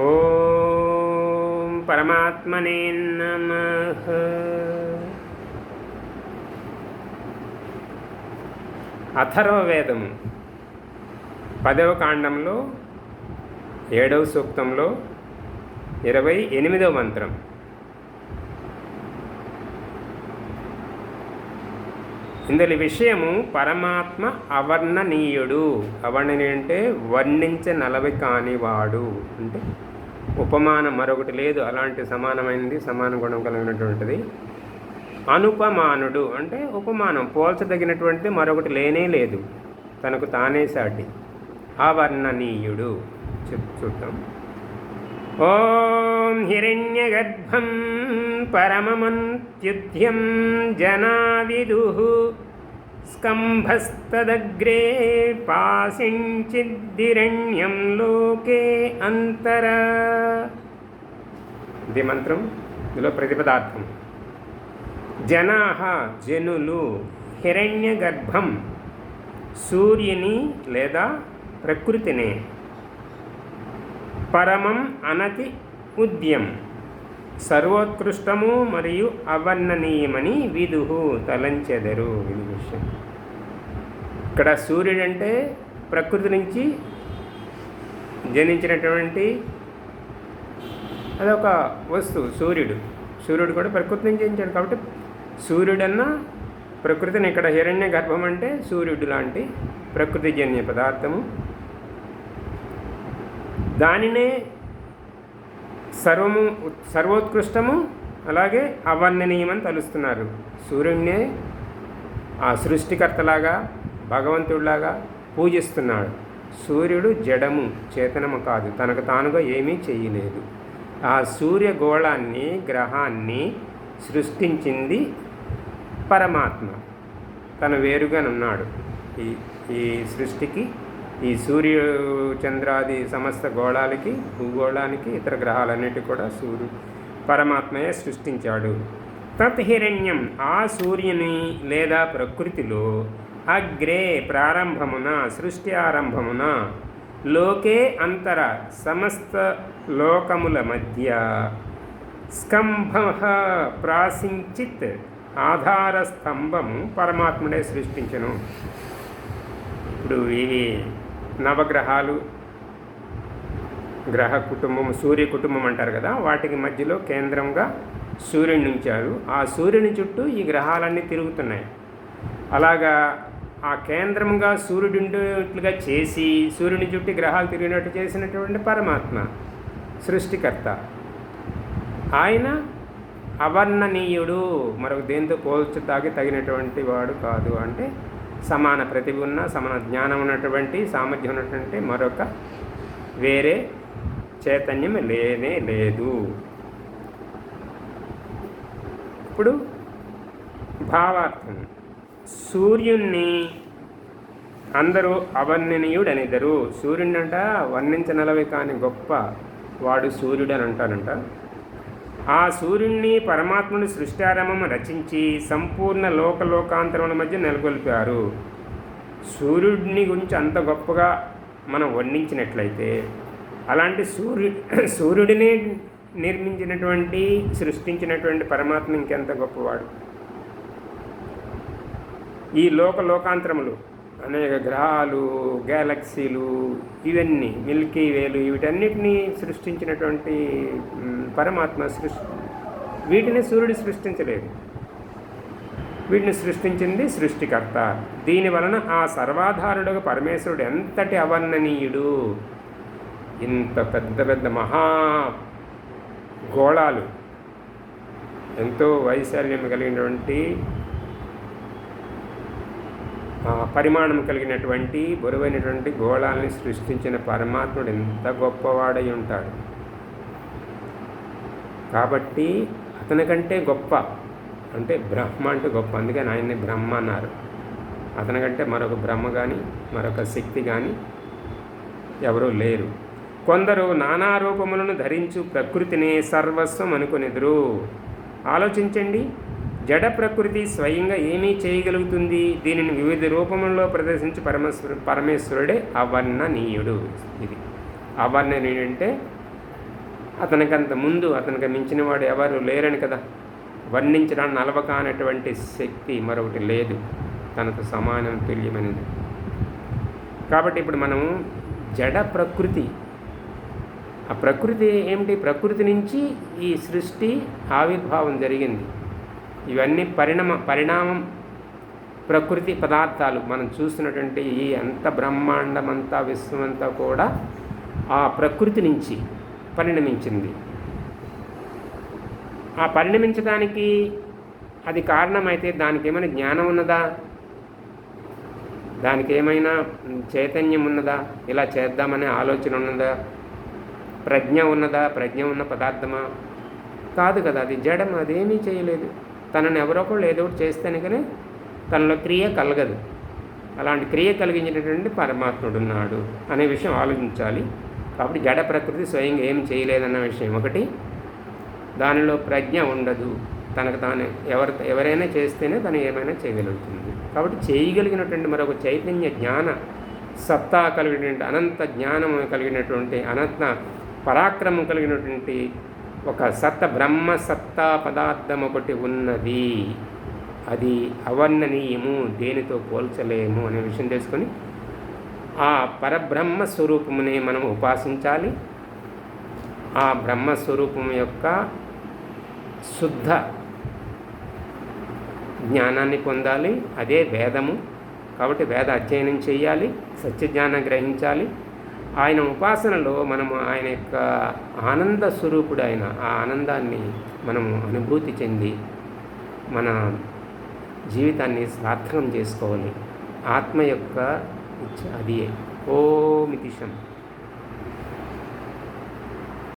ఓం పరమాత్మనే నమః. అథర్వవేదము 10వ కాండంలో 7వ సూక్తంలో 28వ మంత్రం. ఇందులో విషయము పరమాత్మ అవర్ణనీయుడు. అవర్ణనీయుడు అంటే వర్ణించనలవి కానివాడు, అంటే ఉపమానం మరొకటి లేదు, అలాంటి సమానమైనది, సమాన గుణం కలిగినటువంటిది. అనుపమానుడు అంటే ఉపమానం, పోల్చదగినటువంటిది మరొకటి లేనే లేదు, తనకు తానే సాటి. అవర్ణనీయుడు చూద్దాం. ఓం హిరణ్యగర్భం పరమమంత్యుధ్యం జనావిదుః స్కంభస్తదగ్రే పాసించిద్దిరణ్యం లోకే అంతర. ఇది మంత్రం, ఇందులో ప్రతిపదార్థం. జనాః జనులు, హిరణ్యగర్భం సూర్యుని లేదా ప్రకృతిని, పరమం అనతి ఉద్యం సర్వోత్కృష్టము మరియు అవర్ణనీయమని విదుహు తలంచెదరు. ఇది విషయం. ఇక్కడ సూర్యుడు అంటే ప్రకృతి నుంచి జనించినటువంటి అదొక వస్తువు. సూర్యుడు కూడా ప్రకృతి నుంచి జనించాడు కాబట్టి సూర్యుడన్న ప్రకృతిని, ఇక్కడ హిరణ్య గర్భం అంటే సూర్యుడు లాంటి ప్రకృతిజన్య పదార్థము. దానినే సర్వోత్కృష్టము అలాగే అవర్ణనీయమని తలుస్తున్నారు. సూర్యుడినే ఆ సృష్టికర్తలాగా, భగవంతుడిలాగా పూజిస్తున్నాడు. సూర్యుడు జడము, చేతనము కాదు, తనకు తానుగా ఏమీ చేయలేదు. ఆ సూర్యగోళాన్ని, గ్రహాన్ని సృష్టించింది పరమాత్మ. తను వేరుగానున్నాడు. ఈ సృష్టికి, ఈ సూర్య చంద్రాది సమస్త గోళాలకి, భూగోళానికి, ఇతర గ్రహాలన్నిటికీ కూడా పరమాత్మయే సృష్టించాడు. తత్ హిరణ్యం ఆ సూర్యుని లేదా ప్రకృతిలో, అగ్రే ప్రారంభమున, సృష్టి ఆరంభమున, లోకే అంతర సమస్త లోకముల మధ్య, స్కంభ ప్రాసించిత్ ఆధార స్తంభము పరమాత్ముడే సృష్టించను. ఇప్పుడు ఇవి నవగ్రహాలు, గ్రహ కుటుంబం, సూర్య కుటుంబం అంటారు కదా, వాటికి మధ్యలో కేంద్రంగా సూర్యుని ఉంచారు. ఆ సూర్యుని చుట్టూ ఈ గ్రహాలన్నీ తిరుగుతున్నాయి. అలాగా ఆ కేంద్రంగా సూర్యుడు ఉండేట్లుగా చేసి, సూర్యుని చుట్టూ గ్రహాలు తిరిగినట్టు చేసినటువంటి పరమాత్మ సృష్టికర్త. ఆయన అవర్ణనీయుడు, మరొక దేంతో తగినటువంటి వాడు కాదు. అంటే సమాన ప్రతిభ ఉన్న, సమాన జ్ఞానం ఉన్నటువంటి, సామర్థ్యం ఉన్నటువంటి మరొక వేరే చైతన్యం లేనే లేదు. ఇప్పుడు భావార్థం. సూర్యుణ్ణి అందరూ అవర్ణనీయుడు అనేదరు. సూర్యుడిని అంట వర్ణించనలవి కాని గొప్ప వాడు సూర్యుడు అని అంటారంట. ఆ సూర్యుడిని పరమాత్ముని సృష్టారంభము రచించి సంపూర్ణ లోకాంతరముల మధ్య నెలకొల్పారు. సూర్యుడిని గురించి అంత గొప్పగా మనం వర్ణించినట్లయితే, అలాంటి సూర్యుడిని నిర్మించినటువంటి, సృష్టించినటువంటి పరమాత్మ ఇంకెంత గొప్పవాడు. ఈ లోకాంతరములు, అనేక గ్రహాలు, గ్యాలక్సీలు, ఇవన్నీ మిల్కీ వేలు, వీటన్నిటినీ సృష్టించినటువంటి పరమాత్మ వీటిని సూర్యుడు సృష్టించలేదు. వీటిని సృష్టించింది సృష్టికర్త. దీనివలన ఆ సర్వాధారుడుగా పరమేశ్వరుడు ఎంతటి అవర్ణనీయుడు. ఇంత పెద్ద పెద్ద మహాగోళాలు, ఎంతో వైశాల్యం కలిగినటువంటి, పరిమాణం కలిగినటువంటి, బరువైనటువంటి గోళాలని సృష్టించిన పరమాత్ముడు ఎంత గొప్పవాడై ఉంటాడు. కాబట్టి అతనికంటే గొప్ప అంటే బ్రహ్మ అంటే గొప్ప, అందుకని ఆయన్ని బ్రహ్మ అన్నారు. అతనికంటే మరొక బ్రహ్మ కానీ, మరొక శక్తి కానీ ఎవరూ లేరు. కొందరు నానా రూపములను ధరించు ప్రకృతిని సర్వస్వం అనుకునేదురు. ఆలోచించండి, జడ ప్రకృతి స్వయంగా ఏమీ చేయగలుగుతుంది? దీనిని వివిధ రూపములలో ప్రదర్శించి పరమేశ్వరుడే అవర్ణనీయుడు. ఇది అవర్ణనీయుడు అంటే అతనికంత ముందు అతనికి మించిన వాడు ఎవరు లేరని కదా. వర్ణించడానికి అలవకానటువంటి శక్తి మరొకటి లేదు, తనకు సమానం తుల్యమైనది. కాబట్టి ఇప్పుడు మనం జడ ప్రకృతి, ఆ ప్రకృతి ఏమిటి? ప్రకృతి నుంచి ఈ సృష్టి ఆవిర్భావం జరిగింది. ఇవన్నీ పరిణామం. ప్రకృతి పదార్థాలు మనం చూస్తున్నటువంటి ఈ అంత బ్రహ్మాండమంతా విశ్వమంతా కూడా ఆ ప్రకృతి నుంచి పరిణమించింది. ఆ పరిణమించడానికి అది కారణమైతే దానికి ఏమైనా జ్ఞానం ఉన్నదా? దానికి ఏమైనా చైతన్యం ఉన్నదా? ఇలా చేద్దామనే ఆలోచన ఉన్నదా? ప్రజ్ఞ ఉన్నదా? ప్రజ్ఞ ఉన్న పదార్థమా? కాదు కదా, అది జడం, అదేమీ చేయలేదు. తనను ఎవరో ఒకళ్ళు ఏదో ఒకటి చేస్తేనే కానీ తనలో క్రియ కలగదు. అలాంటి క్రియ కలిగించినటువంటి పరమాత్ముడు ఉన్నాడు అనే విషయం ఆలోచించాలి. కాబట్టి జడ ప్రకృతి స్వయంగా ఏం చేయలేదన్న విషయం ఒకటి. దానిలో ప్రజ్ఞ ఉండదు, తనకు తాను ఎవరైనా చేస్తేనే తను ఏమైనా చేయగలుగుతుంది. కాబట్టి చేయగలిగినటువంటి మరొక చైతన్య జ్ఞాన సత్తా కలిగినటువంటి అనంత జ్ఞానము కలిగినటువంటి అనంత పరాక్రమం కలిగినటువంటి ఒక బ్రహ్మ సత్తా పదార్థం ఒకటి ఉన్నది. అది అవర్ణనీయము, దేనితో పోల్చలేము అనే విషయం తెలుసుకొని ఆ పరబ్రహ్మ స్వరూపమునే మనం ఉపాసించాలి. ఆ బ్రహ్మస్వరూపం యొక్క శుద్ధ జ్ఞానాన్ని పొందాలి. అదే వేదము. కాబట్టి వేద అధ్యయనం చేయాలి, సత్యజ్ఞానం గ్రహించాలి. ఆయన ఉపాసనలో మనము ఆయన యొక్క ఆనంద స్వరూపుడు, ఆ ఆనందాన్ని మనము అనుభూతి చెంది మన జీవితాన్ని సార్థకం చేసుకోవాలి. ఆత్మ యొక్క ఇచ్చ అది ఓమితిశం.